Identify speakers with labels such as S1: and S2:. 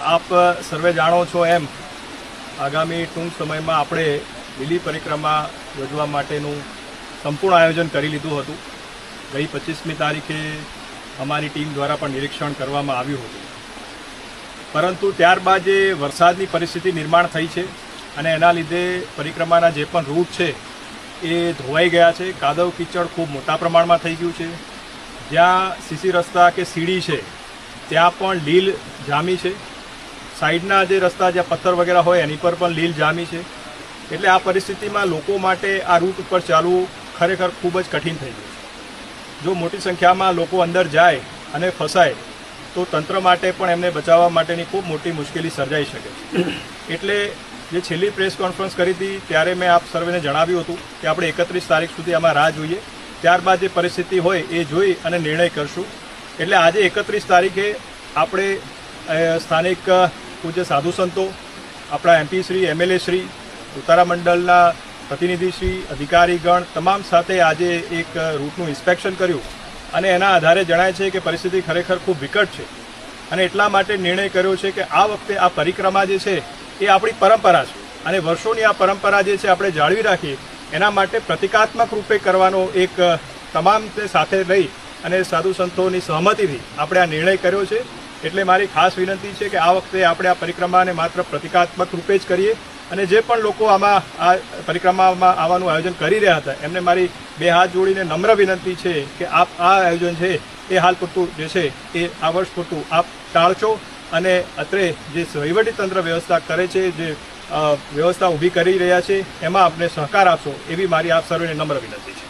S1: આપ સર્વે જાણો છો એમ આગામી ટૂંક સમયમાં આપણે લીલી પરિક્રમા યોજવા માટેનું સંપૂર્ણ આયોજન કરી લીધું હતું. ગઈ 25મી તારીખે અમારી ટીમ દ્વારા પણ નિરીક્ષણ કરવામાં આવ્યું હતું, પરંતુ ત્યારબાદ જે વરસાદની પરિસ્થિતિ નિર્માણ થઈ છે અને એના લીધે પરિક્રમાના જે પણ રૂટ છે એ ધોવાઈ ગયા છે. કાદવ કીચડ ખૂબ મોટા પ્રમાણમાં થઈ ગયું છે. જ્યાં સીસી રસ્તા કે સીડી છે ત્યાં પણ લીલ જામી છે. સાઈડના જે રસ્તા જ્યાં પથ્થર વગેરે હોય એની પર પણ લીલ જામી છે. એટલે આ પરિસ્થિતિમાં લોકો માટે આ રૂટ ઉપર ચાલવું ખરેખર ખૂબ જ કઠિન થઈ ગયું છે. જો મોટી સંખ્યામાં લોકો અંદર જાય અને ફસાય તો તંત્ર માટે પણ એમને બચાવવા માટેની ખૂબ મોટી મુશ્કેલી સર્જાઈ શકે છે. એટલે જે છેલ્લી પ્રેસ કોન્ફરન્સ કરી હતી ત્યારે મેં આપ સર્વેને જણાવ્યું હતું કે આપણે 31 તારીખ સુધી આમાં રાહ જોઈએ, ત્યારબાદ જે પરિસ્થિતિ હોય એ જોઈ અને નિર્ણય કરશું. એટલે આજે 31 તારીખે આપણે સ્થાનિક પૂજ્ય સાધુ સંતો, આપણા એમપી શ્રી, એમએલએ શ્રી, ઉતારા મંડળના પ્રતિનિધિશ્રી, અધિકારીગણ તમામ સાથે આજે એક રૂટનું ઇન્સ્પેક્શન કર્યું અને એના આધારે જણાય છે કે પરિસ્થિતિ ખરેખર ખૂબ વિકટ છે. અને એટલા માટે નિર્ણય કર્યો છે કે આ વખતે આ પરિક્રમા જે છે એ આપણી પરંપરા છે અને વર્ષોની આ પરંપરા જે છે આપણે જાળવી રાખીએ એના માટે પ્રતિકાત્મક રૂપે કરવાનો એક તમામ સાથે લઈ અને સાધુ સંતોની સહમતિથી આપણે આ નિર્ણય કર્યો છે. એટલે મારી ખાસ વિનંતી છે કે આ વખતે આપણે આ પરિક્રમાને માત્ર પ્રતિકાત્મક રૂપે જ કરીએ અને જે પણ લોકો આમાં આ પરિક્રમામાં આવવાનું આયોજન કરી રહ્યા હતા એમને મારી બે હાથ જોડીને નમ્ર વિનંતી છે કે આપ આ આયોજન છે એ હાલ પૂરતું જે છે એ આ વર્ષ પૂરતું આપ ટાળશો અને અત્રે જે વહીવટીતંત્ર વ્યવસ્થા કરે છે, જે વ્યવસ્થા ઊભી કરી રહ્યા છે એમાં આપને સહકાર આપશો એવી મારી આપ સર્વેને નમ્ર વિનંતી છે.